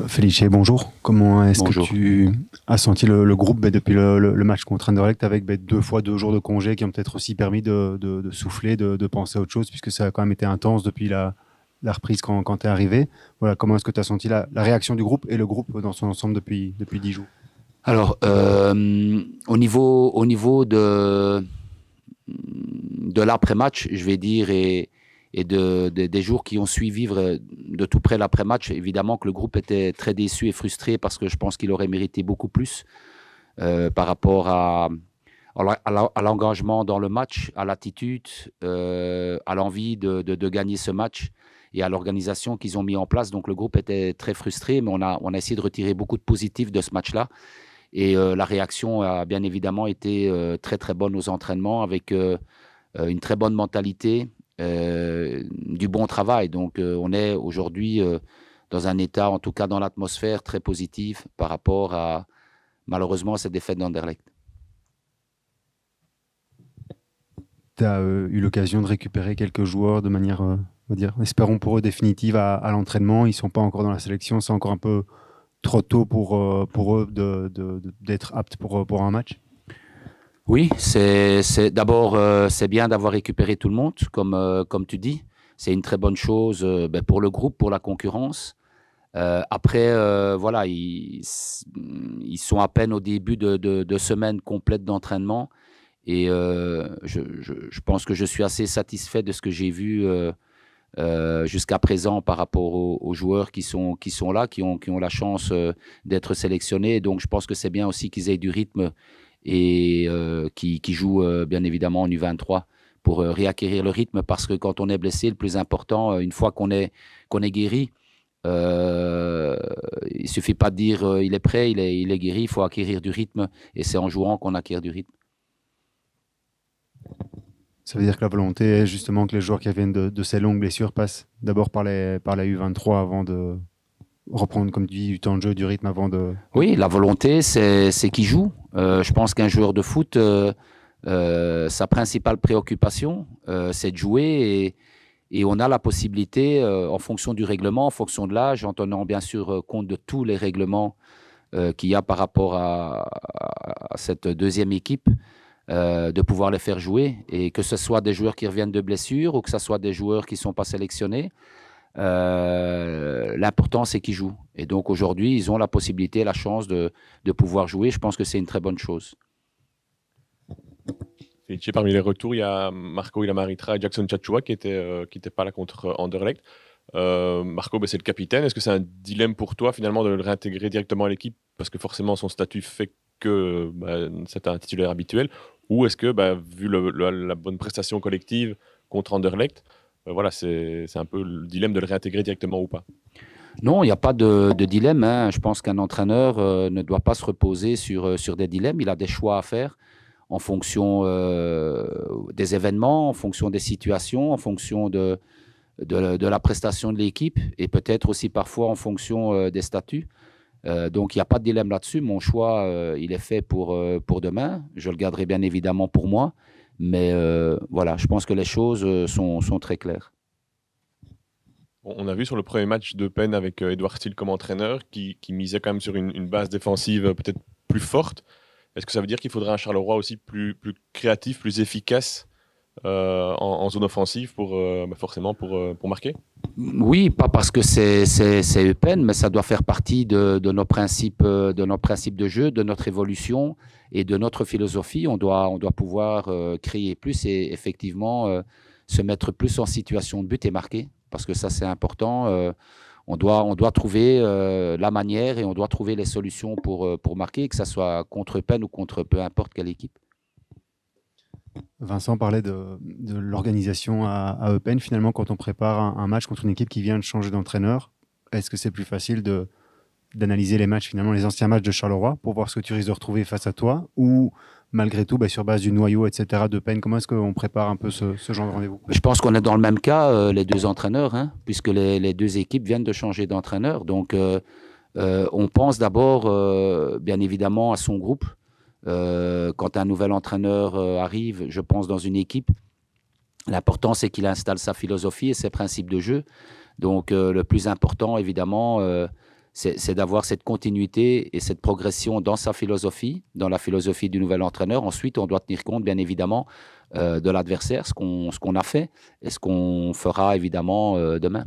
Felice, bonjour. Comment est-ce que Bonjour. tu as senti le groupe depuis le match contre Anderlecht avec 2 jours de congé qui ont peut-être aussi permis de souffler, de penser à autre chose, puisque ça a quand même été intense depuis la reprise quand tu es arrivé. Voilà, comment est-ce que tu as senti la réaction du groupe et le groupe dans son ensemble depuis 10 jours? Alors, au niveau de l'après-match, je vais dire, et des jours qui ont suivi de tout près l'après-match, évidemment que le groupe était très déçu et frustré parce que je pense qu'il aurait mérité beaucoup plus par rapport à l'engagement dans le match, à l'attitude, à l'envie de gagner ce match et à l'organisation qu'ils ont mis en place. Donc le groupe était très frustré, mais on a essayé de retirer beaucoup de positifs de ce match-là. Et la réaction a bien évidemment été très très bonne aux entraînements avec une très bonne mentalité, du bon travail. Donc on est aujourd'hui dans un état, en tout cas dans l'atmosphère, très positif par rapport à malheureusement cette défaite d'Anderlecht. Tu as eu l'occasion de récupérer quelques joueurs de manière, on va dire, espérons pour eux, définitive à l'entraînement. Ils ne sont pas encore dans la sélection, c'est encore un peu trop tôt pour eux d'être aptes pour un match. Oui, d'abord, c'est bien d'avoir récupéré tout le monde, comme tu dis. C'est une très bonne chose ben, pour le groupe, pour la concurrence. Après, voilà, ils sont à peine au début de semaines complètes d'entraînement. Et je pense que je suis assez satisfait de ce que j'ai vu jusqu'à présent par rapport aux joueurs qui sont là, qui ont la chance d'être sélectionnés. Donc, je pense que c'est bien aussi qu'ils aient du rythme et qui jouent bien évidemment en U23 pour réacquérir le rythme parce que quand on est blessé, le plus important, une fois qu'on est guéri, il suffit pas de dire il est prêt, il est guéri, il faut acquérir du rythme et c'est en jouant qu'on acquiert du rythme. Ça veut dire que la volonté est justement que les joueurs qui viennent de ces longues blessures passent d'abord par la U23 avant de reprendre, comme tu dis, du temps de jeu, du rythme avant Oui, la volonté, c'est qui joue. Je pense qu'un joueur de foot, sa principale préoccupation, c'est de jouer et on a la possibilité, en fonction du règlement, en fonction de l'âge, en tenant bien sûr compte de tous les règlements qu'il y a par rapport à cette deuxième équipe, de pouvoir les faire jouer. Et que ce soit des joueurs qui reviennent de blessure ou que ce soit des joueurs qui ne sont pas sélectionnés, l'important, c'est qu'ils jouent. Et donc aujourd'hui, ils ont la possibilité, la chance de pouvoir jouer. Je pense que c'est une très bonne chose. Felice, parmi les retours, il y a Marco Ilamaritra et Jackson Chachua qui étaient pas là contre Anderlecht. Marco, ben, c'est le capitaine. Est-ce que c'est un dilemme pour toi finalement de le réintégrer directement à l'équipe parce que forcément son statut fait que c'est un titulaire habituel, ou est-ce que vu la bonne prestation collective contre Anderlecht, voilà, c'est un peu le dilemme de le réintégrer directement ou pas? Non, il n'y a pas de dilemme, hein. Je pense qu'un entraîneur ne doit pas se reposer sur des dilemmes. Il a des choix à faire en fonction des événements, en fonction des situations, en fonction de la prestation de l'équipe et peut-être aussi parfois en fonction des statuts. Donc, il n'y a pas de dilemme là-dessus. Mon choix, il est fait pour demain. Je le garderai bien évidemment pour moi. Mais voilà, je pense que les choses sont très claires. On a vu sur le premier match de Penn avec Edouard Steele comme entraîneur qui misait quand même sur une base défensive peut-être plus forte. Est-ce que ça veut dire qu'il faudrait un Charleroi aussi plus créatif, plus efficace en zone offensive forcément pour marquer? Oui, pas parce que c'est Eupen, mais ça doit faire partie de nos principes, de jeu, de notre évolution et de notre philosophie. On doit pouvoir créer plus et effectivement se mettre plus en situation de but et marquer, parce que ça c'est important. On doit trouver la manière et on doit trouver les solutions pour marquer, que ce soit contre Eupen ou contre peu importe quelle équipe. Vincent parlait de l'organisation à Eupen. Finalement, quand on prépare un match contre une équipe qui vient de changer d'entraîneur, est-ce que c'est plus facile d'analyser les matchs, finalement, les anciens matchs de Charleroi, pour voir ce que tu risques de retrouver face à toi, ou malgré tout, sur base du noyau, etc., d'Eupen, comment est-ce qu'on prépare un peu ce genre de rendez-vous? Je pense qu'on est dans le même cas, les deux entraîneurs, hein, puisque les deux équipes viennent de changer d'entraîneur. Donc, on pense d'abord, bien évidemment, à son groupe. Quand un nouvel entraîneur arrive, je pense, dans une équipe, l'important, c'est qu'il installe sa philosophie et ses principes de jeu. Donc, le plus important, évidemment, c'est d'avoir cette continuité et cette progression dans sa philosophie, dans la philosophie du nouvel entraîneur. Ensuite, on doit tenir compte, bien évidemment, de l'adversaire, ce qu'on a fait et ce qu'on fera, évidemment, demain.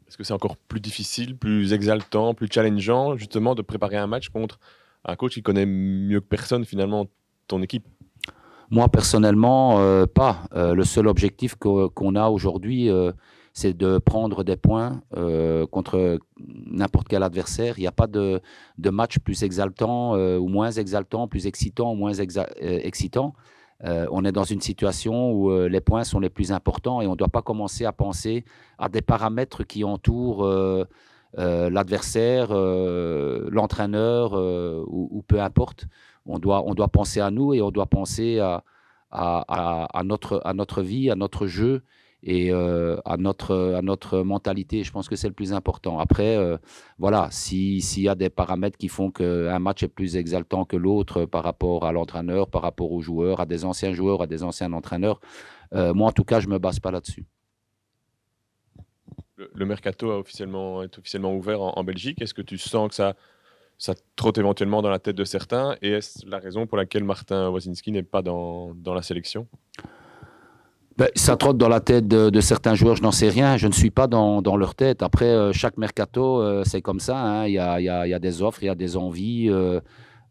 Est-ce que c'est encore plus difficile, plus exaltant, plus challengeant, justement, de préparer un match contre un coach qui connaît mieux que personne, finalement, ton équipe? Moi, personnellement, pas. Le seul objectif qu'on a aujourd'hui, c'est de prendre des points contre n'importe quel adversaire. Il n'y a pas de match plus exaltant ou moins exaltant, plus excitant ou moins excitant. On est dans une situation où les points sont les plus importants et on ne doit pas commencer à penser à des paramètres qui entourent l'adversaire, l'entraîneur ou peu importe. On doit penser à nous et on doit penser à notre vie, à notre jeu et à notre mentalité. Je pense que c'est le plus important. Après, voilà, s'il y a des paramètres qui font qu'un match est plus exaltant que l'autre par rapport à l'entraîneur, par rapport aux joueurs, à des anciens joueurs, à des anciens entraîneurs, moi, en tout cas, je ne me base pas là-dessus. Le mercato est officiellement ouvert en Belgique. Est-ce que tu sens que ça trotte éventuellement dans la tête de certains? Et est-ce la raison pour laquelle Martin Wasinski n'est pas dans la sélection? Ça trotte dans la tête de certains joueurs, je n'en sais rien. Je ne suis pas dans leur tête. Après, chaque mercato, c'est comme ça. Hein. Il y a des offres, il y a des envies.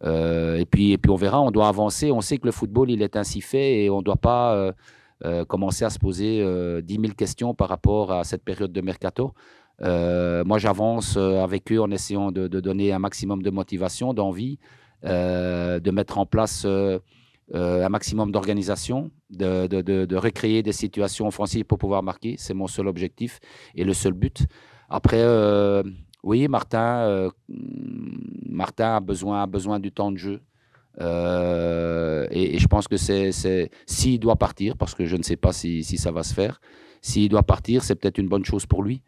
Et puis on verra, on doit avancer. On sait que le football, il est ainsi fait et on ne doit pas commencer à se poser 10 000 questions par rapport à cette période de mercato. Moi, j'avance avec eux en essayant de donner un maximum de motivation, d'envie, de mettre en place un maximum d'organisation, de recréer des situations offensives pour pouvoir marquer. C'est mon seul objectif et le seul but. Après, oui, Martin a besoin du temps de jeu. Et je pense que s'il doit partir, parce que je ne sais pas si ça va se faire, s'il doit partir, c'est peut-être une bonne chose pour lui,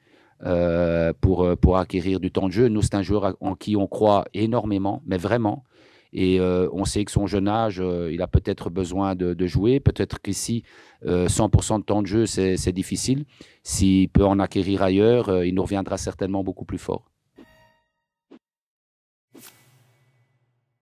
pour acquérir du temps de jeu. Nous, c'est un joueur en qui on croit énormément, mais vraiment. Et on sait que son jeune âge, il a peut-être besoin de jouer. Peut-être qu'ici, 100% de temps de jeu, c'est difficile. S'il peut en acquérir ailleurs, il nous reviendra certainement beaucoup plus fort.